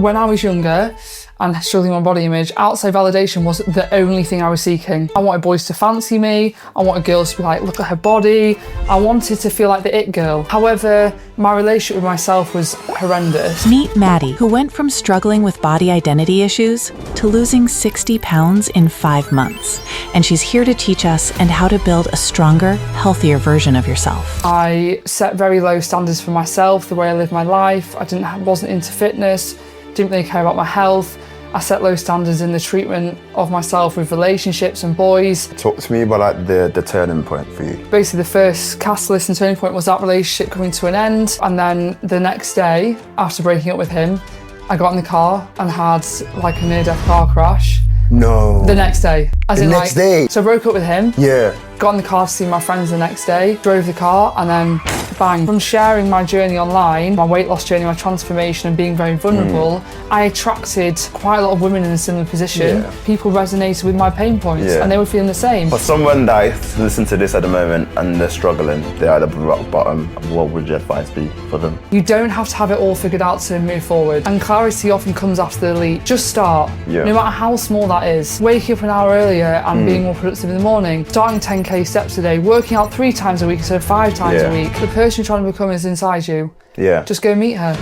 When I was younger and struggling with my body image, outside validation was the only thing I was seeking. I wanted boys to fancy me. I wanted girls to be like, look at her body. I wanted to feel like the it girl. However, my relationship with myself was horrendous. Meet Maddie, who went from struggling with body identity issues to losing 60 pounds in 5 months. And she's here to teach us and how to build a stronger, healthier version of yourself. I set very low standards for myself, the way I lived my life. I wasn't into fitness, didn't really care about my health. I set low standards in the treatment of myself with relationships and boys. Talk to me about like the turning point for you. Basically the first catalyst and turning point was that relationship coming to an end. And then the next day, after breaking up with him, I got in the car and had like a near-death car crash. No. The next day. The next day? So I broke up with him. Yeah. Got in the car to see my friends the next day, drove the car, and then bang. From sharing my journey online, my weight loss journey, my transformation, and being very vulnerable, I attracted quite a lot of women in a similar position. Yeah. People resonated with my pain points, and they were feeling the same. For someone that is listening to this at the moment and they're struggling, they're at the rock bottom, what would your advice be for them? You don't have to have it all figured out to move forward. And clarity often comes after the leap. Just start, no matter how small that is. Waking up an hour earlier and being more productive in the morning. Starting 10k steps a day. Working out 3 times a week instead of 5 times a week. The person you're trying to become is inside you. Yeah. Just go meet her.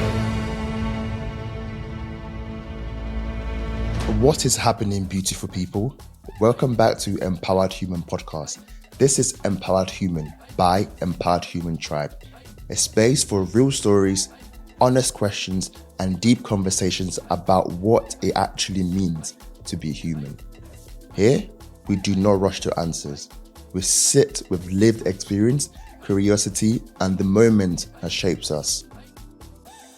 What is happening, beautiful people? Welcome back to Empowered Human Podcast. This is Empowered Human by Empowered Human Tribe, a space for real stories, honest questions, and deep conversations about what it actually means to be human. Here, we do not rush to answers. We sit with lived experience, curiosity, and the moment that shapes us.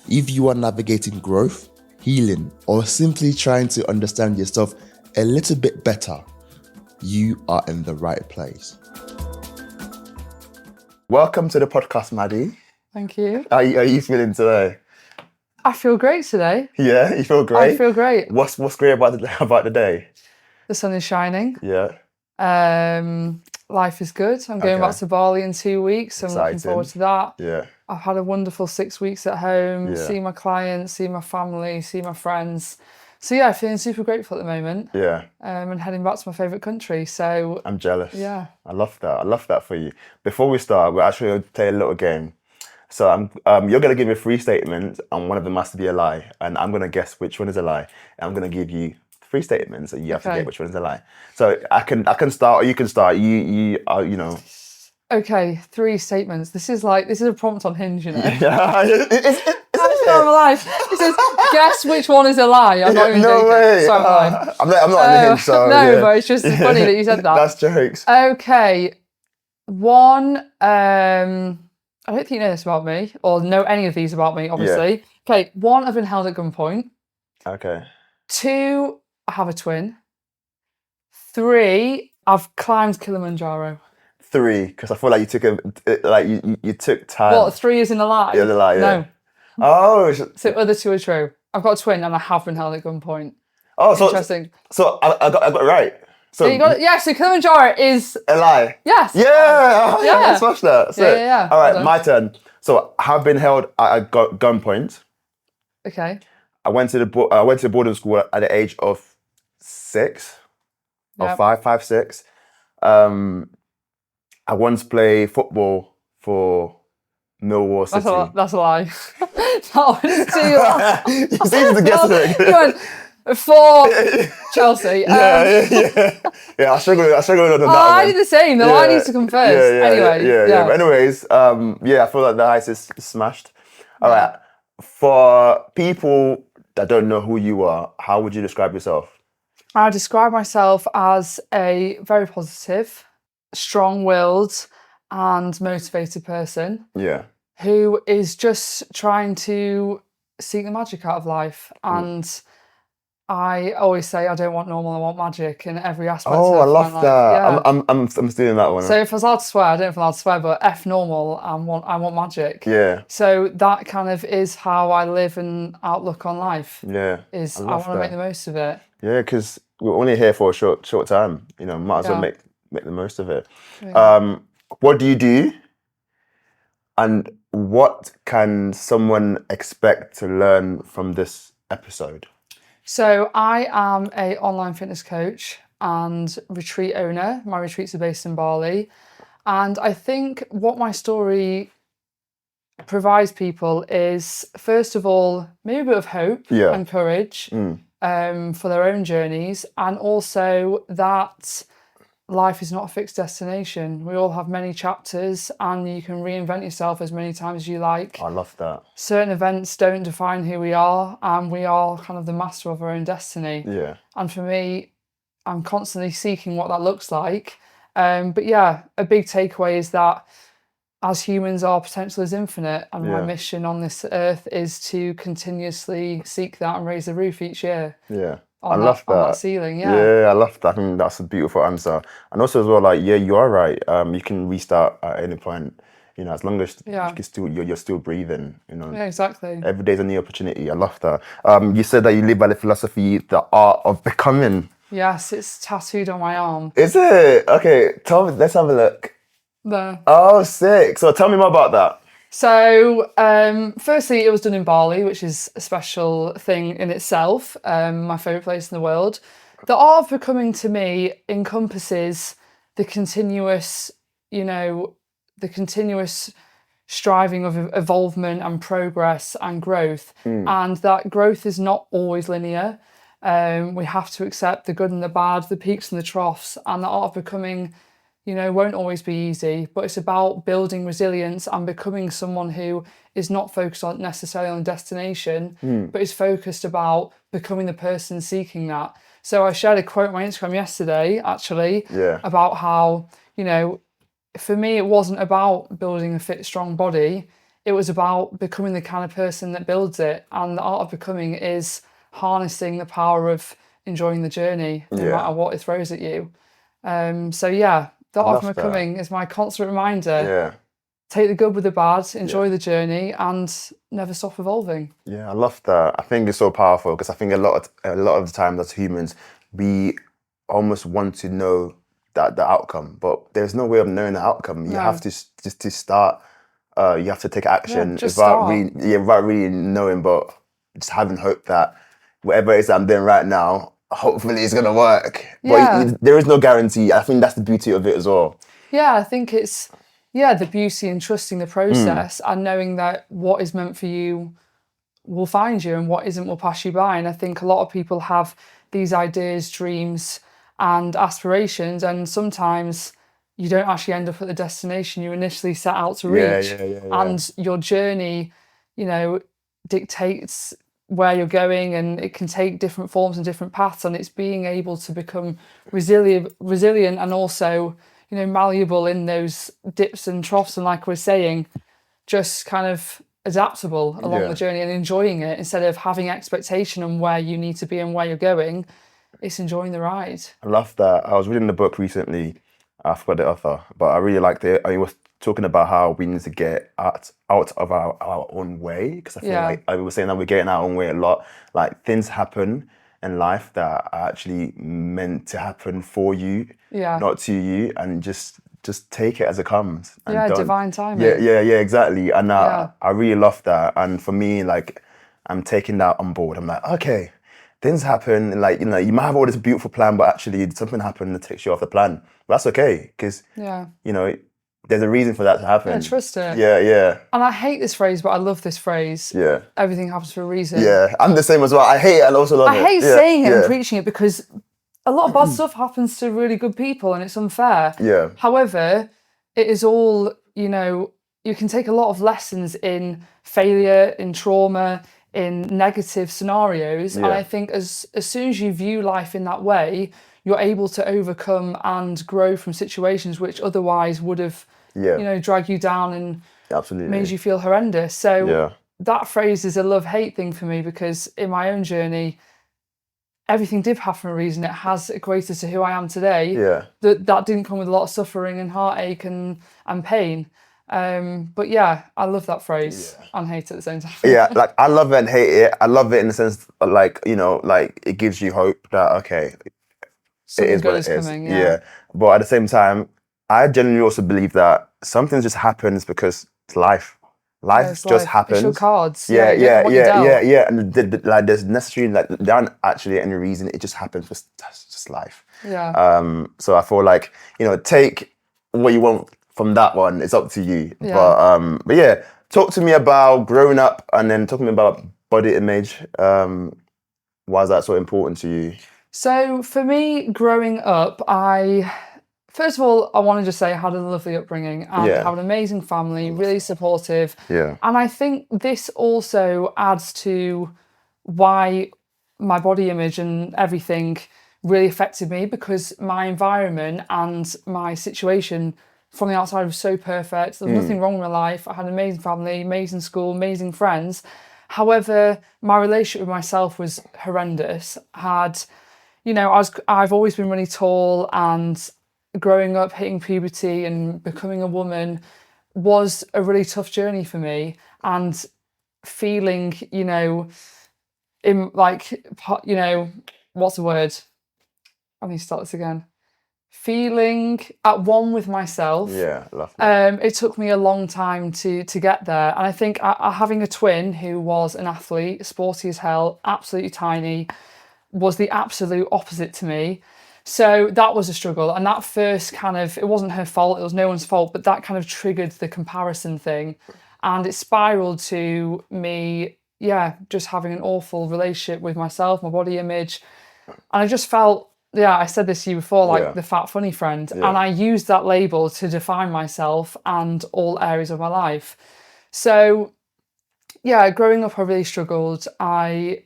If you are navigating growth, healing, or simply trying to understand yourself a little bit better, you are in the right place. Welcome to the podcast, Maddie. Thank you. How are you feeling today? I feel great today. Yeah, you feel great? I feel great. What's great about the day? The sun is shining. Yeah. Life is good. I'm going back to Bali in 2 weeks. I'm looking forward to that. Yeah. I've had a wonderful 6 weeks at home, Yeah. see my clients, see my family, see my friends. So yeah, feeling super grateful at the moment. Yeah. And heading back to my favourite country. So I'm jealous. Yeah. I love that. I love that for you. Before we start, we're actually going to play a little game. So you're going to give me 3 statements and one of them has to be a lie. And I'm going to guess which one is a lie. And I'm going to give you 3 statements and you have to get which one is a lie. So I can start or you can start. You know. Okay, 3 statements. This is a prompt on Hinge, you know. Yeah. It's not my life. It says, guess which one is a lie. I'm not even joking. Way. Sorry, I'm not on the Hinge, so no, but it's just funny that you said that. That's jokes. Okay. One, I don't think you know this about me, or know any of these about me, obviously. Yeah. Okay, 1, I've been held at gunpoint. Okay. 2, I have a twin. 3, I've climbed Kilimanjaro. 3, because I feel like you took time. What, 3 is in a lie? Yeah, the lie, yeah. No. Oh. So other 2 are true. I've got a twin and I have been held at gunpoint. Oh, so interesting. So I got it right. So you got it. Yeah, so Kilimanjaro is a lie. Yes. Yeah. Yeah. Smash that. So, yeah. All right, my turn. So I've been held at gunpoint. Okay. I went to boarding school at the age of 6 or 5, 6. I once played football for Millwall City. That's a lie. That was too. You seem to guess it. You went for Chelsea. Yeah. I struggled on that one. I did the same. The lie needs to come first. Anyway. Yeah. But anyways, I feel like the ice is smashed. All right. For people that don't know who you are, how would you describe yourself? I describe myself as a very positive, strong-willed and motivated person. Yeah. Who is just trying to seek the magic out of life. And I always say I don't want normal, I want magic in every aspect of my life. I love that. I'm stealing that one. So if I was allowed to swear, I don't know if I'm allowed to swear, but F normal, I want magic. Yeah. So that kind of is how I live and outlook on life. Yeah. I want to make the most of it. Yeah, because we're only here for a short time. You know, might as well make the most of it. Yeah. What do you do? And what can someone expect to learn from this episode? So I am a online fitness coach and retreat owner. My retreats are based in Bali. And I think what my story provides people is, first of all, maybe a bit of hope and courage for their own journeys, and also that life is not a fixed destination. We all have many chapters and you can reinvent yourself as many times as you like. I love that. Certain events don't define who we are, and we are kind of the master of our own destiny. Yeah. And for me, I'm constantly seeking what that looks like. But yeah, a big takeaway is that as humans, our potential is infinite, and my mission on this earth is to continuously seek that and raise the roof each year. Yeah. On I love that. On that ceiling, Yeah, I love that. I think that's a beautiful answer. And also as well, like, yeah, you are right. You can restart at any point, you know, as long as you can still, you're still breathing, you know. Yeah, exactly. Every day's a new opportunity. I love that. You said that you live by the philosophy, the art of becoming. Yes, it's tattooed on my arm. Is it? Okay, tell me, let's have a look. There. Oh, sick. So tell me more about that. So, firstly, it was done in Bali, which is a special thing in itself, my favourite place in the world. The art of becoming, to me, encompasses the continuous, the continuous striving of evolvement and progress and growth. And that growth is not always linear. We have to accept the good and the bad, the peaks and the troughs, and the art of becoming won't always be easy, but it's about building resilience and becoming someone who is not focused on necessarily on destination, but is focused about becoming the person seeking that. So I shared a quote on my Instagram yesterday, actually, about how, for me, it wasn't about building a fit, strong body. It was about becoming the kind of person that builds it. And the art of becoming is harnessing the power of enjoying the journey, no matter what it throws at you. The art of becoming is my constant reminder. Yeah. Take the good with the bad, enjoy the journey, and never stop evolving. Yeah, I love that. I think it's so powerful because I think a lot of the time as humans, we almost want to know that the outcome, but there's no way of knowing the outcome. You have to just to start. You have to take action without really knowing, but just having hope that whatever it is I'm doing right now, hopefully it's gonna work. But there is no guarantee. I think that's the beauty of it as well. Yeah, I think it's the beauty in trusting the process and knowing that what is meant for you will find you and what isn't will pass you by. And I think a lot of people have these ideas, dreams and aspirations, and sometimes you don't actually end up at the destination you initially set out to reach. And your journey, dictates where you're going, and it can take different forms and different paths, and it's being able to become resilient and also malleable in those dips and troughs, and like we're saying, just kind of adaptable along the journey and enjoying it instead of having expectation on where you need to be and where you're going. It's enjoying the ride. I love that. I was reading the book recently. I forgot the author, but I really liked it. I was talking about how we need to get out of our own way, because I feel like I was saying that we're getting our own way a lot. Like, things happen in life that are actually meant to happen for you, not to you, and just take it as it comes. And divine timing. Yeah, exactly. And I really love that. And for me, like, I'm taking that on board. I'm like, okay, things happen, and like, you might have all this beautiful plan, but actually something happened that takes you off the plan. But that's okay, because there's a reason for that to happen. Yeah, trust it. Yeah. And I hate this phrase, but I love this phrase. Yeah. Everything happens for a reason. Yeah, I'm the same as well. I hate it and also love it. I hate saying it and preaching it because a lot of bad stuff happens to really good people and it's unfair. Yeah. However, it is all, you can take a lot of lessons in failure, in trauma, in negative scenarios. And I think as soon as you view life in that way, you're able to overcome and grow from situations which otherwise would have, dragged you down and made you feel horrendous. So that phrase is a love-hate thing for me, because in my own journey, everything did happen for a reason. It has equated to who I am today. Yeah. That didn't come with a lot of suffering and heartache and pain. But I love that phrase and hate it at the same time. Yeah, like, I love it and hate it. I love it in the sense, like, like, it gives you hope that, okay, something it is good what is it is. coming, But at the same time, I genuinely also believe that some things just happens because it's life. life it's just life. happens. It's your cards. Yeah, you don't know what you're dealt. yeah. And like, there's necessarily like there aren't actually any reason. It just happens. That's just life. Yeah. So I feel like, you know, take what you want from that one. It's up to you. Yeah. But yeah, talk to me about growing up, and then talk to me about body image. Why is that so important to you? So for me, growing up, first of all, I want to just say I had a lovely upbringing and Yeah. have an amazing family, really supportive. Yeah. And I think this also adds to why my body image and everything really affected me, because my environment and my situation from the outside was so perfect. There was nothing wrong with my life. I had an amazing family, amazing school, amazing friends. However, my relationship with myself was horrendous. I've always been really tall, and growing up, hitting puberty and becoming a woman was a really tough journey for me. And feeling, in like, what's the word? I need to start this again. Feeling at one with myself. Yeah, I love that. It took me a long time to get there, and I think having a twin who was an athlete, sporty as hell, absolutely tiny, was the absolute opposite to me. So that was a struggle, and that first it wasn't her fault, it was no one's fault, but that kind of triggered the comparison thing, and it spiraled to me, just having an awful relationship with myself, my body image, and I just felt, I said this to you before, like the fat funny friend, and I used that label to define myself and all areas of my life. So growing up, I really struggled. I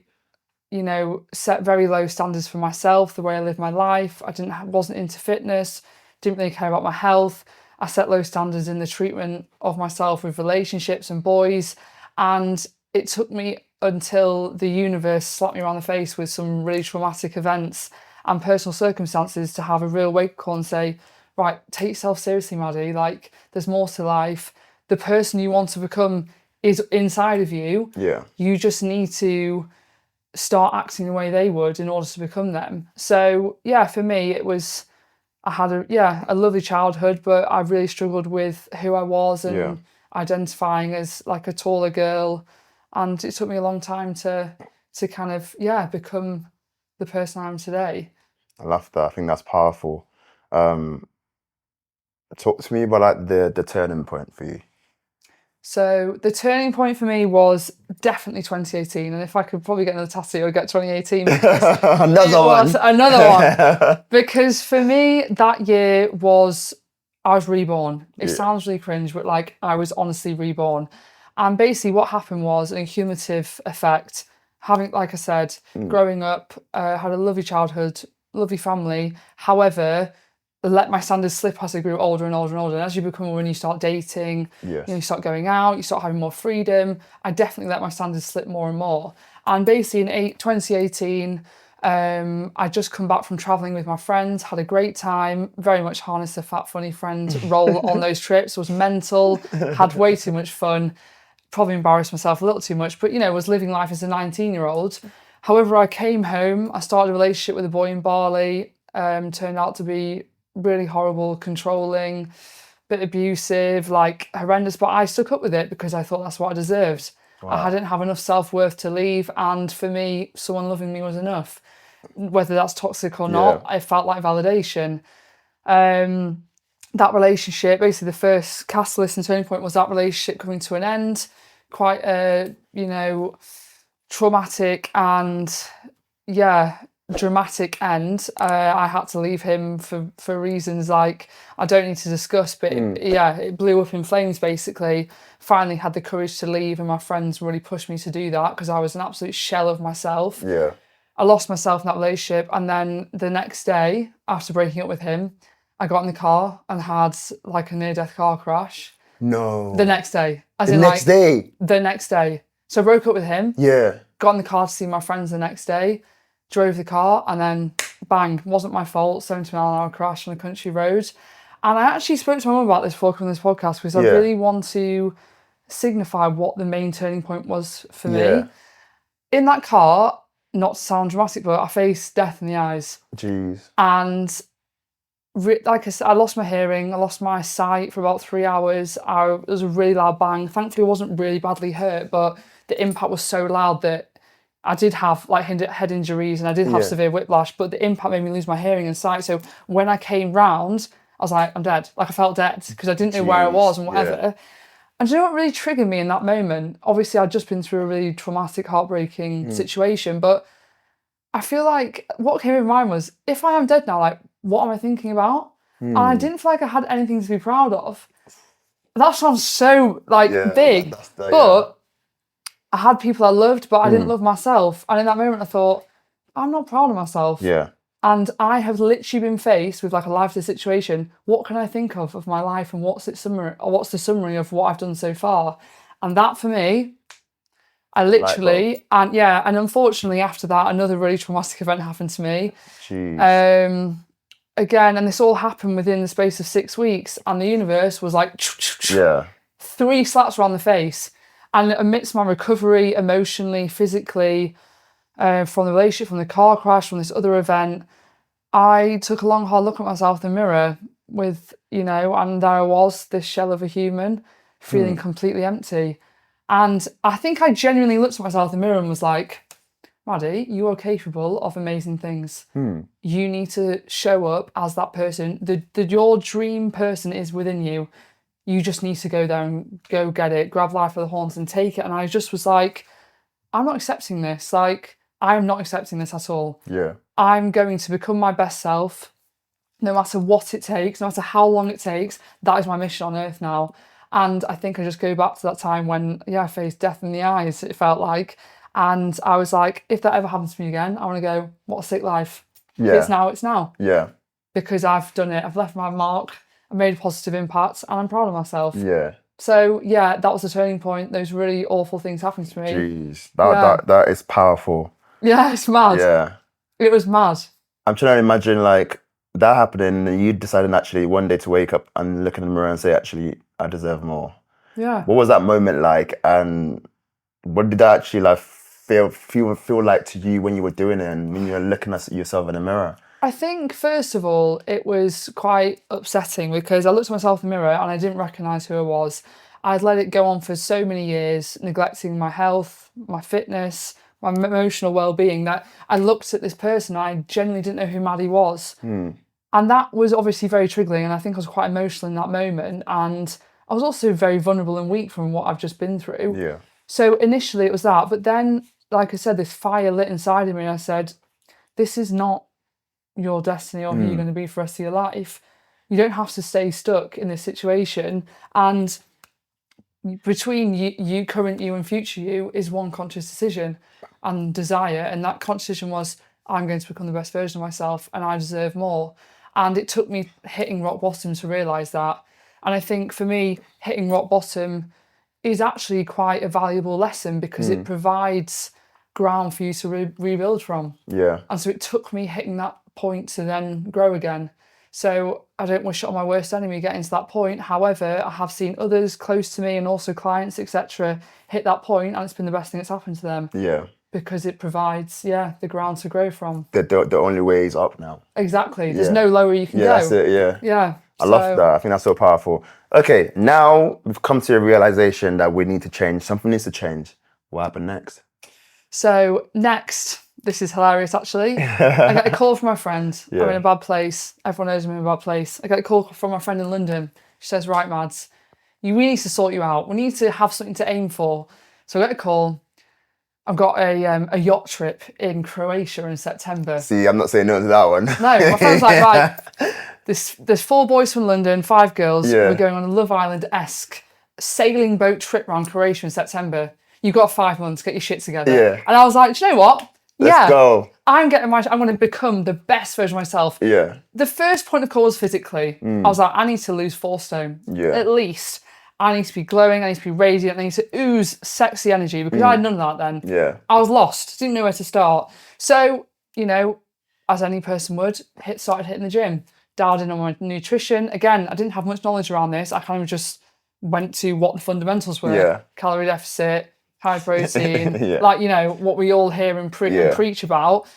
set very low standards for myself, the way I lived my life. Wasn't into fitness, didn't really care about my health. I set low standards in the treatment of myself with relationships and boys. And it took me until the universe slapped me around the face with some really traumatic events and personal circumstances to have a real wake call and say, right, take yourself seriously, Maddie. Like, there's more to life. The person you want to become is inside of you. Yeah. You just need to start acting the way they would in order to become them. So for me, I had a lovely childhood, but I really struggled with who I was and identifying as like a taller girl, and it took me a long time to kind of become the person I am today. I love that. I think that's powerful. Talk to me about like the turning point for you. So the turning point for me was definitely 2018, and if I could probably get another tattoo, I'd get 2018. Another one. Because for me, that year I was reborn. It sounds really cringe, but like I was honestly reborn. And basically what happened was an accumulative effect. Having, like I said, growing up, had a lovely childhood, lovely family. However, let my standards slip as I grew older and older and older. And as you become a woman, you start dating, you start going out, you start having more freedom. I definitely let my standards slip more and more. And basically in 2018, I'd just come back from travelling with my friends, had a great time, very much harnessed the fat funny friend role on those trips, was mental, had way too much fun, probably embarrassed myself a little too much, but was living life as a 19-year-old. However, I came home, I started a relationship with a boy in Bali, turned out to be really horrible, controlling, bit abusive, like horrendous, but I stuck up with it because I thought that's what I deserved. Wow. I didn't have enough self-worth to leave, and for me, someone loving me was enough. Whether that's toxic or not, I felt like validation. That relationship, basically the first catalyst and turning point was that relationship coming to an end. Quite a, traumatic and dramatic end. I had to leave him for reasons like I don't need to discuss, but it blew up in flames basically. Finally had the courage to leave, and my friends really pushed me to do that because I was an absolute shell of myself. I lost myself in that relationship, and then the next day after breaking up with him, I got in the car and had like a near-death car crash. No. The next day. The next day? So I broke up with him. Yeah. Got in the car to see my friends the next day. Drove the car, and then bang, wasn't my fault, 70-mile-an-hour crash on a country road. And I actually spoke to my mum about this before coming on this podcast because I really want to signify what the main turning point was for me. In that car, not to sound dramatic, but I faced death in the eyes. Jeez. And like I said, I lost my hearing, I lost my sight for about 3 hours. There was a really loud bang. Thankfully, I wasn't really badly hurt, but the impact was so loud that I did have like head injuries and I did have severe whiplash, but the impact made me lose my hearing and sight. So when I came round, I was like, I'm dead. Like I felt dead because I didn't know where I was and whatever. Yeah. And do you know what really triggered me in that moment? Obviously, I'd just been through a really traumatic, heartbreaking situation, but I feel like what came in mind was, if I am dead now, like, what am I thinking about? And I didn't feel like I had anything to be proud of. That sounds so, like, big, but I had people I loved, but I didn't love myself. And in that moment, I thought, I'm not proud of myself. Yeah. And I have literally been faced with like a life-or-death situation. What can I think of my life, and what's the summary of what I've done so far? And that for me, I literally, and unfortunately after that, another really traumatic event happened to me. Jeez. Again, and this all happened within the space of 6 weeks, and the universe was like, 3 slaps around the face. And amidst my recovery, emotionally, physically, from the relationship, from the car crash, from this other event, I took a long, hard look at myself in the mirror with, and there I was, this shell of a human, feeling completely empty. And I think I genuinely looked at myself in the mirror and was like, Maddie, you are capable of amazing things. You need to show up as that person. Your dream person is within you. You just need to go there and go get it, grab life by the horns and take it. And I just was like, I'm not accepting this. Like, I'm not accepting this at all. Yeah. I'm going to become my best self, no matter what it takes, no matter how long it takes. That is my mission on earth now. And I think I just go back to that time when, I faced death in the eyes, it felt like. And I was like, if that ever happens to me again, I want to go, what a sick life. Yeah. It's now. Yeah. Because I've done it. I've left my mark. I made a positive impact and I'm proud of myself. Yeah. So, that was a turning point. Those really awful things happened to me. Jeez. That is powerful. Yeah, it's mad. Yeah. It was mad. I'm trying to imagine, like, that happening and you decided actually one day to wake up and look in the mirror and say, actually, I deserve more. Yeah. What was that moment like? And what did that actually like feel like to you when you were doing it and when you were looking at yourself in the mirror? I think, first of all, it was quite upsetting because I looked at myself in the mirror and I didn't recognise who I was. I'd let it go on for so many years, neglecting my health, my fitness, my emotional well-being, that I looked at this person and I genuinely didn't know who Maddie was. And that was obviously very triggering, and I think I was quite emotional in that moment. And I was also very vulnerable and weak from what I've just been through. Yeah. So initially it was that, but then, like I said, this fire lit inside of me and I said, this is not your destiny or who you're going to be for the rest of your life. You don't have to stay stuck in this situation. And between you, current you and future you is one conscious decision and desire. And that conscious decision was, I'm going to become the best version of myself and I deserve more. And it took me hitting rock bottom to realise that. And I think for me, hitting rock bottom is actually quite a valuable lesson because it provides ground for you to rebuild from. Yeah. And so it took me hitting that point to then grow again. So I don't wish it on my worst enemy getting to that point. However, I have seen others close to me and also clients, etc., hit that point, and it's been the best thing that's happened to them. Yeah. Because it provides, the ground to grow from. The only way is up now. Exactly. There's no lower you can go. Yeah, that's it, yeah. Yeah. I love that. I think that's so powerful. Okay, now we've come to a realization that we need to change. Something needs to change. What happened next? So next, this is hilarious actually. I get a call from my friend. I'm in a bad place. Everyone knows I'm in a bad place. I get a call from my friend in London. She says, right, Mads, we need to sort you out. We need to have something to aim for. So I get a call. I've got a yacht trip in Croatia in September. See, I'm not saying no to that one. No, my friend's like, right, there's 4 boys from London, 5 girls. We're going on a Love Island-esque sailing boat trip around Croatia in September. You've got 5 months, get your shit together. Yeah. And I was like, do you know what? Let's go. I'm going to become the best version of myself. Yeah. The first point of call was physically. I was like, I need to lose 4 stone. Yeah. At least. I need to be glowing, I need to be radiant, I need to ooze sexy energy because I had none of that then. Yeah. I was lost, didn't know where to start. So, as any person would, started hitting the gym, dialed in on my nutrition. Again, I didn't have much knowledge around this. I kind of just went to what the fundamentals were. Yeah. Calorie deficit, high protein, what we all hear and preach about.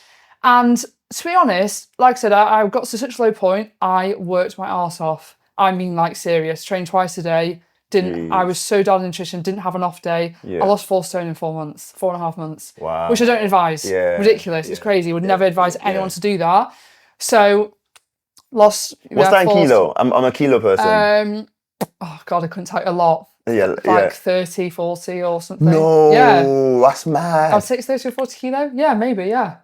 And To be honest, like I said, I got to such a low point, I worked my arse off. I mean, like, serious. Trained twice a day. I was so down in nutrition, didn't have an off day. Yeah. I lost 4 stone in 4.5 months. Wow. Which I don't advise. Yeah. Ridiculous. It's crazy. Would never advise anyone to do that. So, lost... What's that in kilo? I'm a kilo person. Oh, God, I couldn't tell you a lot. Yeah, like 30, 40 or something. No, yeah. That's mad. I'd say it's 30 or 40 kilo. Yeah, maybe, yeah.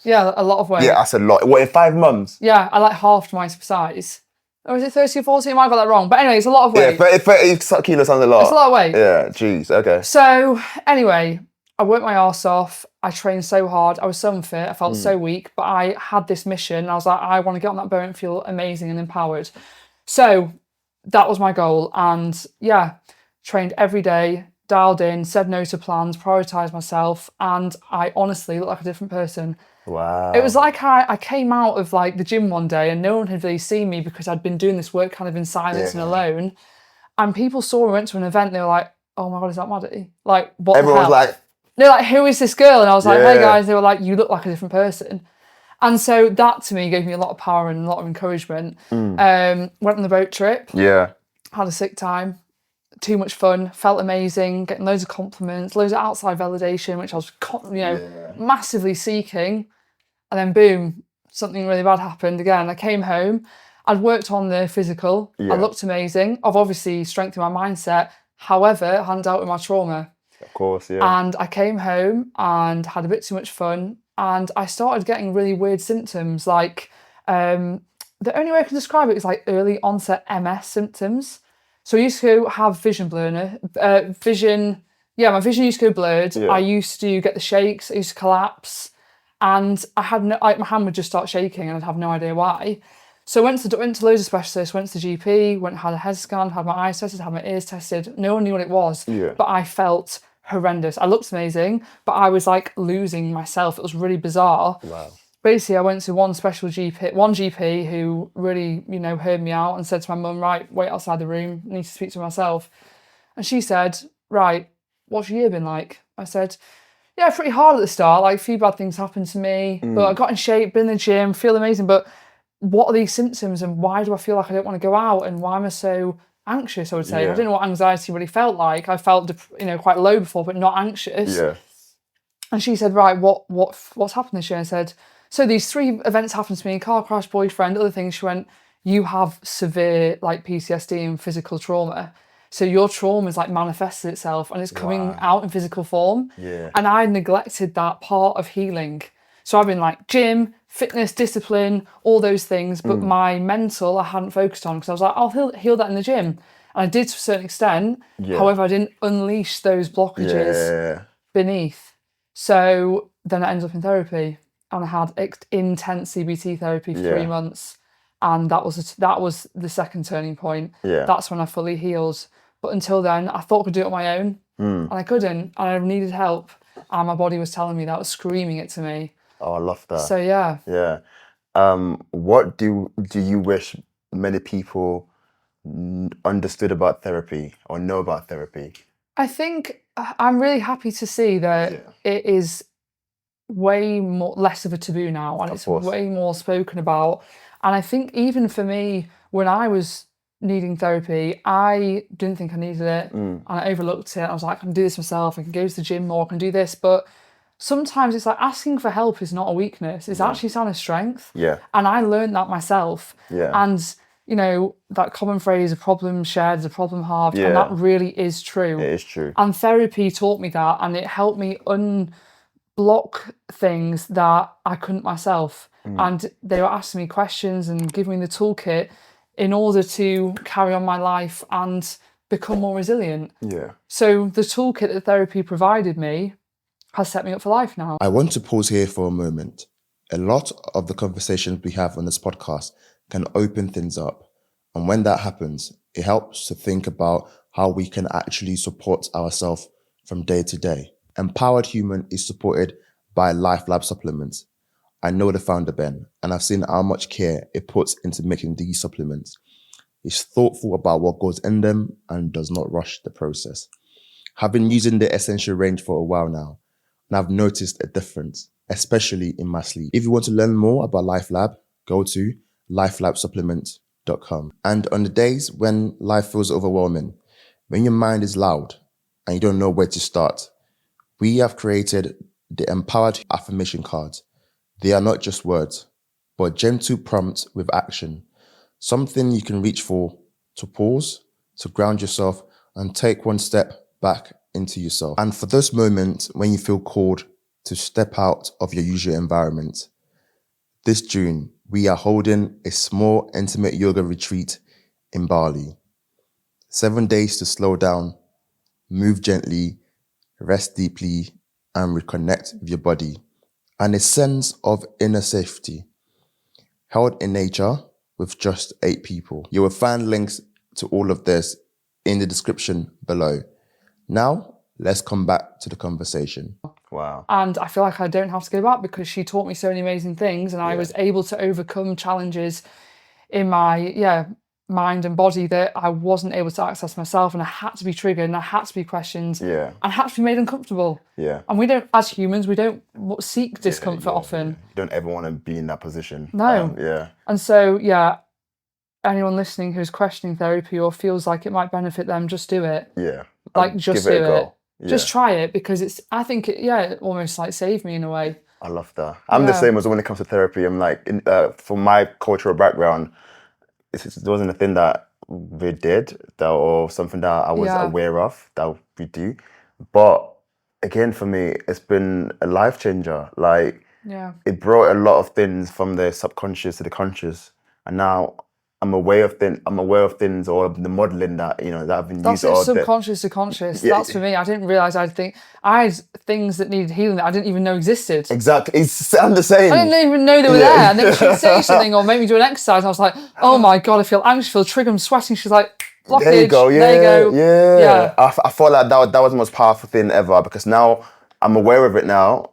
Yeah, a lot of weight. Yeah, that's a lot. What, in 5 months? Yeah, I like halved my size. Or is it 30 or 40? I might have got that wrong. But anyway, it's a lot of weight. Yeah, 30 kilos sounds a lot. It's a lot of weight. Yeah, jeez, okay. So, anyway, I worked my arse off. I trained so hard. I was so unfit. I felt so weak. But I had this mission. I was like, I want to get on that boat and feel amazing and empowered. So, that was my goal. And yeah, trained every day, dialed in, said no to plans, prioritised myself. And I honestly looked like a different person. Wow. It was like I came out of like the gym one day and no one had really seen me because I'd been doing this work kind of in silence and alone. And people saw me, went to an event, they were like, oh my God, is that Maddie? Like, what Everyone the hell? was like... They're like, who is this girl? And I was like, hey guys. They were like, you look like a different person. And so that to me gave me a lot of power and a lot of encouragement. Went on the boat trip. Yeah. Had a sick time. Too much fun. Felt amazing. Getting loads of compliments, loads of outside validation, which I was, massively seeking. And then boom, something really bad happened again. I came home. I'd worked on the physical. I looked amazing. I've obviously strengthened my mindset. However, I hadn't dealt with my trauma. Of course, yeah. And I came home and had a bit too much fun. And I started getting really weird symptoms. Like, the only way I can describe it is like early onset MS symptoms. So I used to have vision blurriness. My vision used to go blurred. Yeah. I used to get the shakes. I used to collapse. And I had my hand would just start shaking and I'd have no idea why. So I went to loads of specialists, went to the GP, went and had a head scan, had my eyes tested, had my ears tested. No one knew what it was, but I felt horrendous. I looked amazing, but I was like losing myself. It was really bizarre. Wow. Basically, I went to one GP who really, heard me out and said to my mum, right, wait outside the room, I need to speak to myself. And she said, right, what's your year been like? I said, yeah, pretty hard at the start. Like, a few bad things happened to me, but I got in shape, been in the gym, feel amazing. But what are these symptoms and why do I feel like I don't want to go out and why am I so anxious, I would say? I didn't know what anxiety really felt like. I felt, quite low before, but not anxious. Yeah. And she said, right, what's happened this year? And I said, so these 3 events happened to me, car crash, boyfriend, other things. She went, you have severe like PTSD and physical trauma. So your trauma is like manifested itself and it's coming out in physical form. Yeah. And I neglected that part of healing. So I've been like gym, fitness, discipline, all those things. But my mental, I hadn't focused on because I was like, I'll heal that in the gym. And I did to a certain extent. Yeah. However, I didn't unleash those blockages beneath. So then I ended up in therapy and I had intense CBT therapy for 3 months. And that was the second turning point. Yeah. That's when I fully healed. But until then, I thought I could do it on my own, and I couldn't, and I needed help, and my body was telling me that, was screaming it to me. Oh, I love that. So yeah. Yeah. What do you wish many people understood about therapy or know about therapy? I think I'm really happy to see that it is way less of a taboo now, and it's way more spoken about. And I think even for me, when I was needing therapy, I didn't think I needed it, and I overlooked it. I was like, I can do this myself, I can go to the gym more, I can do this. But sometimes it's like asking for help is not a weakness, it's actually a sign of strength. Yeah. And I learned that myself. Yeah. And that common phrase, a problem shared is a problem halved, and that really is true. It is true. And therapy taught me that, and it helped me unblock things that I couldn't myself. And they were asking me questions and giving me the toolkit in order to carry on my life and become more resilient. Yeah. So the toolkit that therapy provided me has set me up for life now. I want to pause here for a moment. A lot of the conversations we have on this podcast can open things up. And when that happens, it helps to think about how we can actually support ourselves from day to day. Empowered Human is supported by Life Lab supplements. I know the founder, Ben, and I've seen how much care it puts into making these supplements. It's thoughtful about what goes in them and does not rush the process. I've been using the Essential range for a while now, and I've noticed a difference. especially in my sleep. If you want to learn more about LifeLab, go to lifelabsupplement.com. And on the days when life feels overwhelming, when your mind is loud and you don't know where to start, we have created the Empowered Affirmation Cards. They are not just words, but gentle prompts with action. Something you can reach for to pause, to ground yourself, and take one step back into yourself. And for those moments when you feel called to step out of your usual environment, this June, we are holding a small, intimate yoga retreat in Bali. 7 days to slow down, move gently, rest deeply, and reconnect with your body. And a sense of inner safety. Held in nature with just 8 people. You will find links to all of this in the description below. Now, let's come back to the conversation. Wow. And I feel like I don't have to go back because she taught me so many amazing things, and I was able to overcome challenges in my mind and body that I wasn't able to access myself, and I had to be triggered and I had to be questioned and I had to be made uncomfortable. And we don't, as humans, we don't seek discomfort often. You don't ever want to be in that position. No. And so, anyone listening who's questioning therapy or feels like it might benefit them, just do it. Like, just do it. Just try it, because I think it almost like saved me in a way. I love that. I'm the same as when it comes to therapy. I'm like, from my cultural background, it wasn't a thing that we did or something that I was aware of that we do. But again, for me, it's been a life changer. Like, it brought a lot of things from the subconscious to the conscious, and now I'm aware of things, or the modelling that that I've been using. That's subconscious to conscious. That's for me. I didn't realise I had things that needed healing that I didn't even know existed. Exactly. I'm the same. I didn't even know they were there. And then she'd say something or make me do an exercise, and I was like, oh my God, I feel anxious, I feel triggered, I'm sweating. She's like, blockage. There you go. There you go. Yeah. I felt like that was the most powerful thing ever, because now I'm aware of it now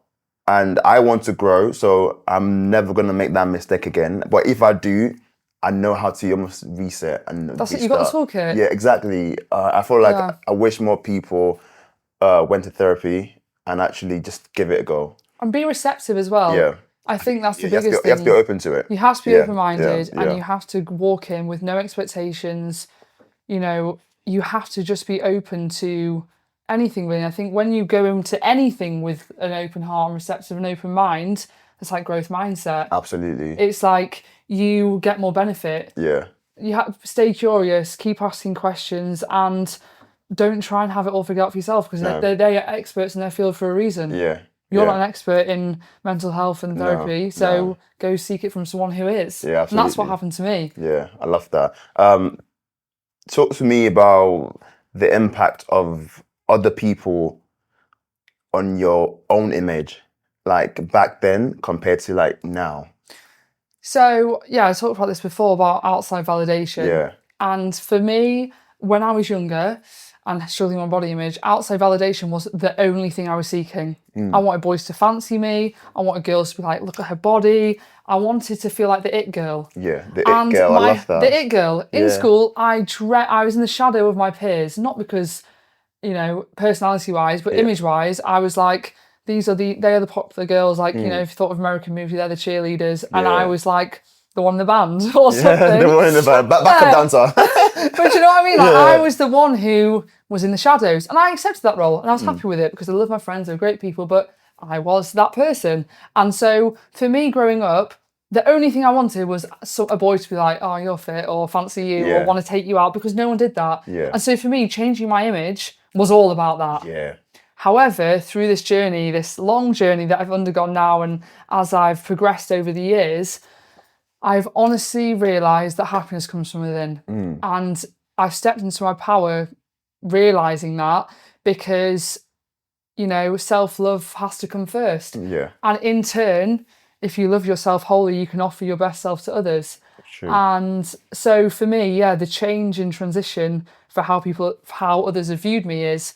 and I want to grow. So I'm never going to make that mistake again. But if I do, I know how to almost reset and that's it. You got the toolkit. Yeah, exactly. I feel like I wish more people went to therapy and actually just give it a go and be receptive as well. Yeah, I think that's the biggest thing. You have to be open to it. You have to be open-minded, and you have to walk in with no expectations. You have to just be open to anything. Really, I think when you go into anything with an open heart and receptive and open mind, it's like growth mindset. Absolutely. It's like you get more benefit. Yeah. You have to stay curious, keep asking questions, and don't try and have it all figured out for yourself, because they're experts in their field for a reason. Yeah. You're not an expert in mental health and therapy, so go seek it from someone who is. Yeah, absolutely. And that's what happened to me. Yeah, I love that. Talk to me about the impact of other people on your own image, like back then compared to like now. So, I talked about this before about outside validation. Yeah. And for me, when I was younger and struggling with my body image, outside validation was the only thing I was seeking. I wanted boys to fancy me. I wanted girls to be like, look at her body. I wanted to feel like the it girl. Yeah, the it girl. I love that. The it girl. In school, I was in the shadow of my peers, not because, personality-wise, but image-wise. I was like, they are the popular girls, like, if you thought of American movies, they're the cheerleaders. And I was like the one in the band or something. The one in the band, backup dancer. But you know what I mean? Like, I was the one who was in the shadows, and I accepted that role, and I was happy with it because I love my friends, they're great people, but I was that person. And so for me growing up, the only thing I wanted was a boy to be like, oh, you're fit, or fancy you, or want to take you out, because no one did that. And so for me, changing my image was all about that. However, through this journey, this long journey that I've undergone now, and as I've progressed over the years, I've honestly realised that happiness comes from within. And I've stepped into my power realising that, because, self-love has to come first. And in turn, if you love yourself wholly, you can offer your best self to others. True. And so for me, the change in transition for how others have viewed me is,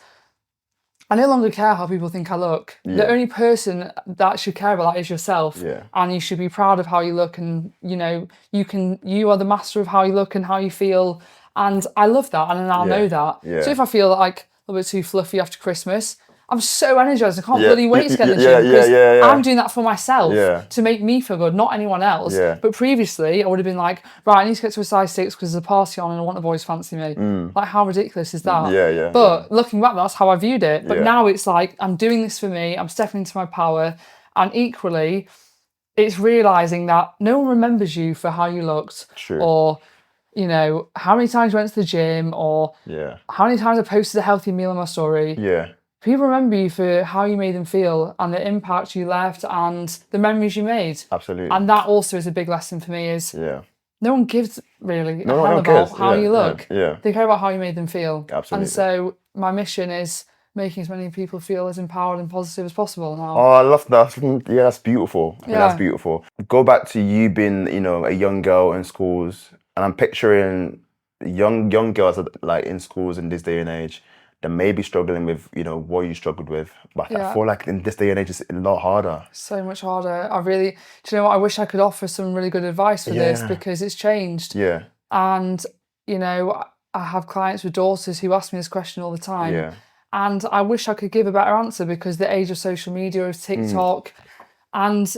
I no longer care how people think I look. The only person that should care about that is yourself. And you should be proud of how you look, and you are the master of how you look and how you feel. And I love that, and I now know that. So if I feel like a little bit too fluffy after Christmas, I'm so energized. I can't bloody wait to get in the gym because I'm doing that for myself to make me feel good, not anyone else. But previously, I would have been like, right, I need to get to a size 6 because there's a party on and I want the boys to fancy me. Like, how ridiculous is that? But looking back, that's how I viewed it. But now it's like, I'm doing this for me. I'm stepping into my power. And equally, it's realising that no one remembers you for how you looked. Or, you know, how many times you went to the gym or how many times I posted a healthy meal on my story. People remember you for how you made them feel and the impact you left and the memories you made. Absolutely. And that also is a big lesson for me is no one gives really a hell about cares. how you look. Yeah. They care about how you made them feel. Absolutely. And so my mission is making as many people feel as empowered and positive as possible now. Oh, I love that. Yeah, that's beautiful. I think that's beautiful. Go back to you being, you know, a young girl in schools, and I'm picturing young girls like in schools in this day and age that may be struggling with, you know, what you struggled with. But I feel like in this day and age, it's a lot harder. So much harder. Do you know what? I wish I could offer some really good advice for this because it's changed. And, you know, I have clients with daughters who ask me this question all the time. And I wish I could give a better answer because the age of social media, of TikTok, and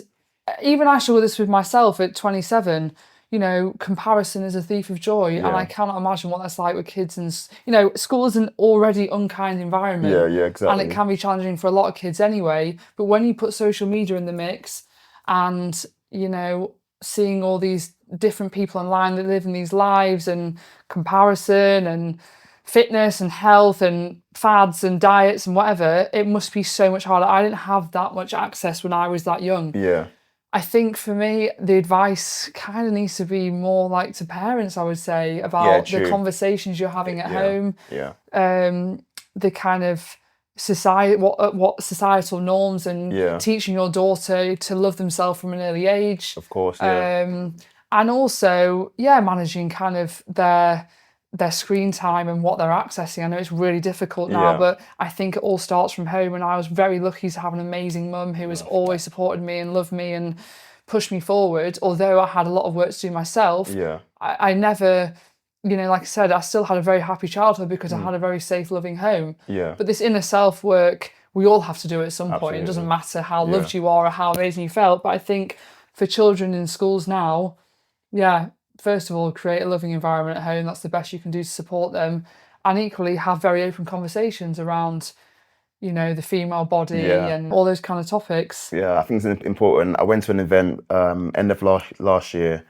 even I struggle this with myself at 27. You know, comparison is a thief of joy, and I cannot imagine what that's like with kids. And you know, school is an already unkind environment. Exactly. And it can be challenging for a lot of kids anyway. But when you put social media in the mix, and you know, seeing all these different people online that live in these lives, and comparison, and fitness, and health, and fads, and diets, and whatever, it must be so much harder. I didn't have that much access when I was that young. I think for me, the advice kind of needs to be more like to parents, I would say, about the conversations you're having at home, the kind of society, what societal norms, and teaching your daughter to love themselves from an early age. Of course, and also, managing kind of their screen time and what they're accessing. I know it's really difficult now, but I think it all starts from home. And I was very lucky to have an amazing mum who has always supported me and loved me and pushed me forward. Although I had a lot of work to do myself, I never, you know, like I said, I still had a very happy childhood because I had a very safe, loving home. But this inner self work, we all have to do at some point. It doesn't matter how loved you are or how amazing you felt. But I think for children in schools now, first of all, create a loving environment at home. That's the best you can do to support them. And equally have very open conversations around, you know, the female body and all those kind of topics. I think it's important. I went to an event end of last year.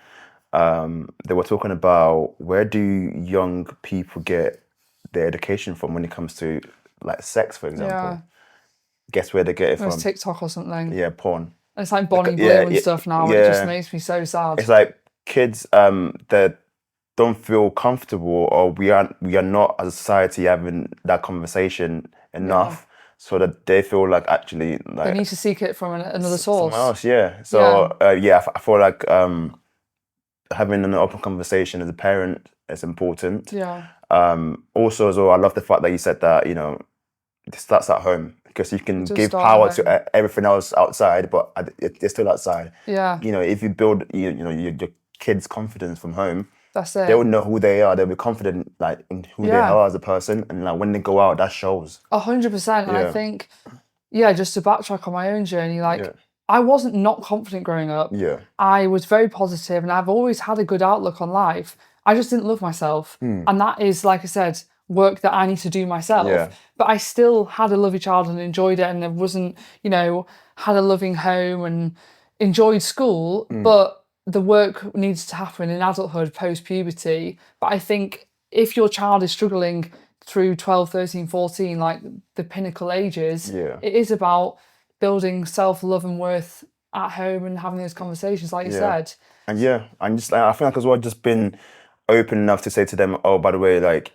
They were talking about where do young people get their education from when it comes to like sex, for example. Guess where they get it from? It's TikTok or something. Porn. And it's like Bonnie Blue and stuff now. It just makes me so sad. It's like kids that don't feel comfortable, or we are not as a society having that conversation enough, so that they feel like actually like they need to seek it from another source. Someone else, So I feel like having an open conversation as a parent is important. Also as well, I love the fact that you said that, you know, it starts at home. Because you can give power to everything else outside, but it's still outside. You know, if you build, you know, your kids' confidence from home, that's it. They will know who they are. They'll be confident, like in who they are as a person, and like when they go out, that shows. 100%. And I think, just to backtrack on my own journey, like I wasn't not confident growing up. I was very positive, and I've always had a good outlook on life. I just didn't love myself, and that is, like I said, work that I need to do myself. But I still had a lovely childhood and enjoyed it, and I wasn't, you know, had a loving home and enjoyed school, but the work needs to happen in adulthood, post-puberty. But I think if your child is struggling through 12, 13, 14, like the pinnacle ages, it is about building self-love and worth at home and having those conversations, like you said. And I feel like as well, just been open enough to say to them, oh, by the way, like,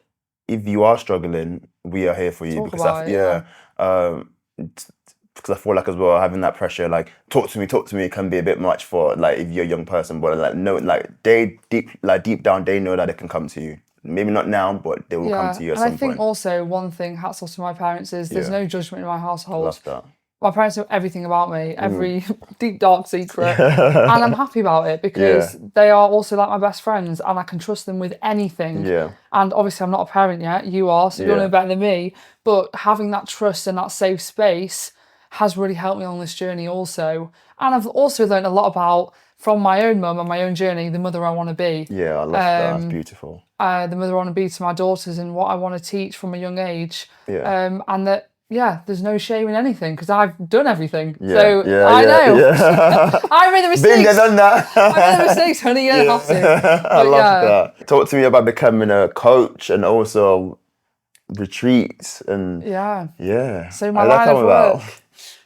if you are struggling, we are here for you. Because I feel like as well, having that pressure, like talk to me can be a bit much for like if you're a young person, but like no, like they deep down they know that they can come to you. Maybe not now, but they will come to you at some point. And I think also one thing, hats off to my parents, is there's no judgment in my household. Love that. My parents know everything about me, every deep, dark secret. And I'm happy about it because they are also like my best friends and I can trust them with anything. Yeah. And obviously I'm not a parent yet, you are, so you'll know better than me. But having that trust and that safe space has really helped me on this journey also. And I've also learned a lot about, from my own mum and my own journey, the mother I want to be. Yeah, I love that. That's beautiful. The mother I want to be to my daughters and what I want to teach from a young age. Yeah. And that, there's no shame in anything because I've done everything. Yeah. So Yeah, I know. Yeah. I made the mistakes. Been there, done that. I made the mistakes, honey. You don't have to. But I love that. Talk to me about becoming a coach and also retreats and So my how did that line come of about? work.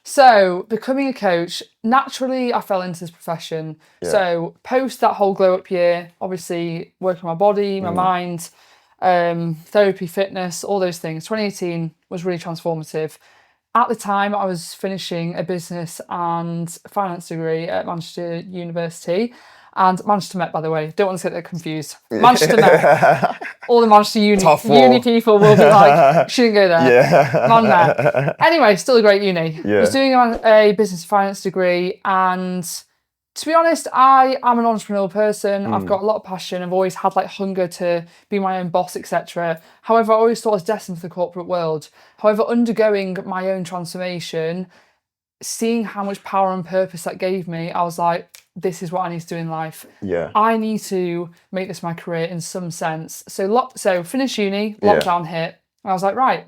So becoming a coach, naturally I fell into this profession. So post that whole glow up year, obviously working my body, my mind, therapy, fitness, all those things. 2018 was really transformative. At the time, I was finishing a business and finance degree at Manchester University. And Manchester Met, by the way, don't want to get that confused. Manchester Met. All the Manchester uni people will be like, shouldn't go there. Man Met. Anyway, still a great uni. I was doing a business and finance degree, and to be honest, I am an entrepreneurial person. I've got a lot of passion. I've always had like hunger to be my own boss, etc. However, I always thought I was destined for the corporate world. However, undergoing my own transformation, seeing how much power and purpose that gave me, I was like, this is what I need to do in life. Yeah. I need to make this my career in some sense. So finish uni, lockdown hit. And I was like, right,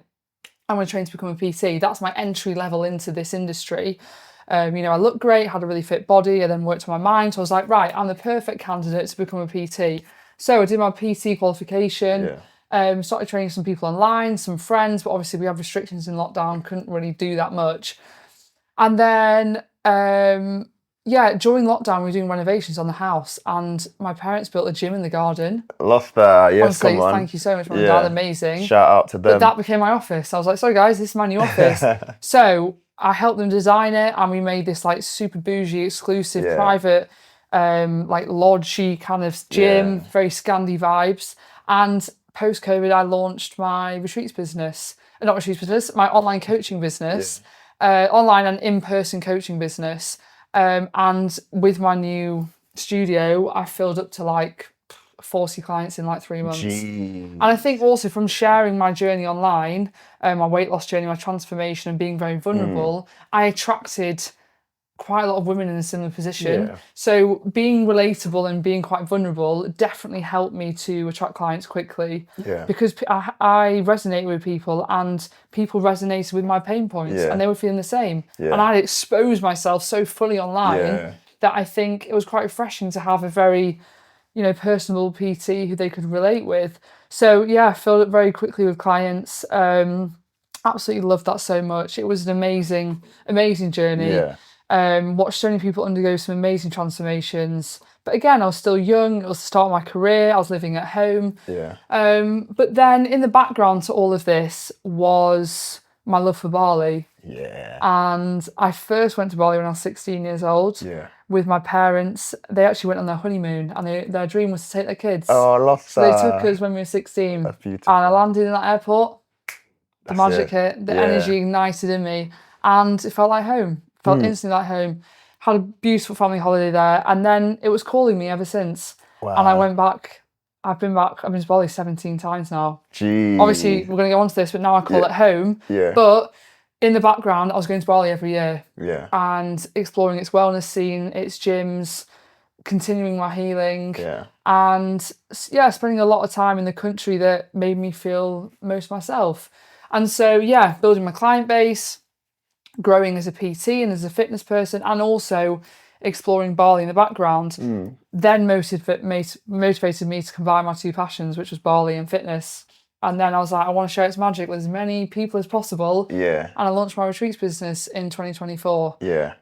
I'm going to train to become a PT. That's my entry level into this industry. I looked great, had a really fit body, I then worked on my mind. So I was like, right, I'm the perfect candidate to become a PT. So I did my PT qualification, started training some people online, some friends, but obviously we have restrictions in lockdown, couldn't really do that much. And then, during lockdown, we were doing renovations on the house and my parents built a gym in the garden. Love that. Yes, honestly, come on. Thank you so much, Mum and Dad, amazing. Shout out to them. But that became my office. I was like, sorry guys, this is my new office. So I helped them design it and we made this like super bougie, exclusive, private, like lodgy kind of gym, very Scandi vibes. And post-COVID, I launched my retreats business. Not retreats business, my online coaching business. Online and in-person coaching business. And with my new studio, I filled up to like 40 clients in like 3 months. Jeez. And I think also from sharing my journey online, my weight loss journey, my transformation and being very vulnerable, I attracted quite a lot of women in a similar position. So being relatable and being quite vulnerable definitely helped me to attract clients quickly because I resonated with people and people resonated with my pain points and they were feeling the same. And I exposed myself so fully online that I think it was quite refreshing to have a very, personable PT who they could relate with. So I filled up very quickly with clients. Absolutely loved that so much. It was an amazing, amazing journey. Watched so many people undergo some amazing transformations. But again, I was still young. It was the start of my career. I was living at home. But then in the background to all of this was my love for Bali. And I first went to Bali when I was 16 years old with my parents. They actually went on their honeymoon and their dream was to take their kids. Oh, I love that. So they took us when we were 16. That's beautiful. And I landed in that airport. The magic hit. The energy ignited in me. And it felt like home. Felt instantly like home. Had a beautiful family holiday there. And then it was calling me ever since. Wow. And I went back. I've been to Bali 17 times now. Jeez. Obviously, we're going to go on to this, but now I call it home. But in the background, I was going to Bali every year. And exploring its wellness scene, its gyms, continuing my healing. And spending a lot of time in the country that made me feel most myself. And so, building my client base, growing as a PT and as a fitness person, and also exploring Bali in the background, then motivated me to combine my two passions, which was Bali and fitness. And then I was like, I want to share its magic with as many people as possible. And I launched my retreats business in 2024.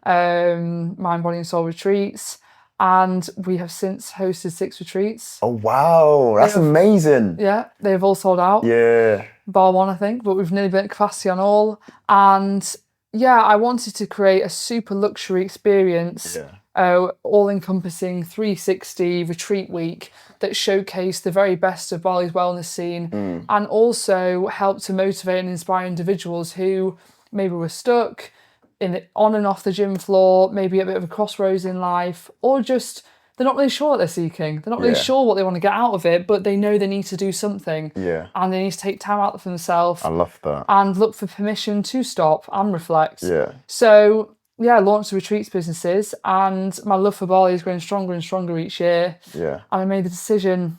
Mind, Body and Soul Retreats. And we have since hosted 6 retreats. Oh, wow. That's amazing. They've all sold out. Bar one, I think, but we've nearly burnt capacity on all. And I wanted to create a super luxury experience, all-encompassing 360 retreat week that showcased the very best of Bali's wellness scene and also helped to motivate and inspire individuals who maybe were stuck, on and off the gym floor, maybe a bit of a crossroads in life, or just they're not really sure what they're seeking. They're not really sure what they want to get out of it, but they know they need to do something. Yeah. And they need to take time out for themselves. I love that. And look for permission to stop and reflect. Yeah. So, I launched the retreats businesses, and my love for Bali is growing stronger and stronger each year. Yeah. And I made the decision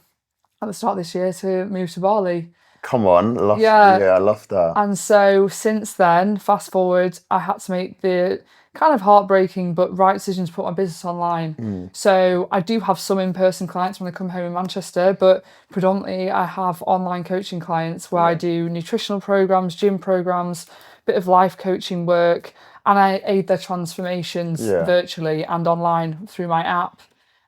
at the start of this year to move to Bali. Come on. I love that. And so since then, fast forward, I had to make the kind of heartbreaking but right decision to put my business online. So I do have some in-person clients when I come home in Manchester, but predominantly I have online coaching clients where I do nutritional programs, gym programs, bit of life coaching work, and I aid their transformations virtually and online through my app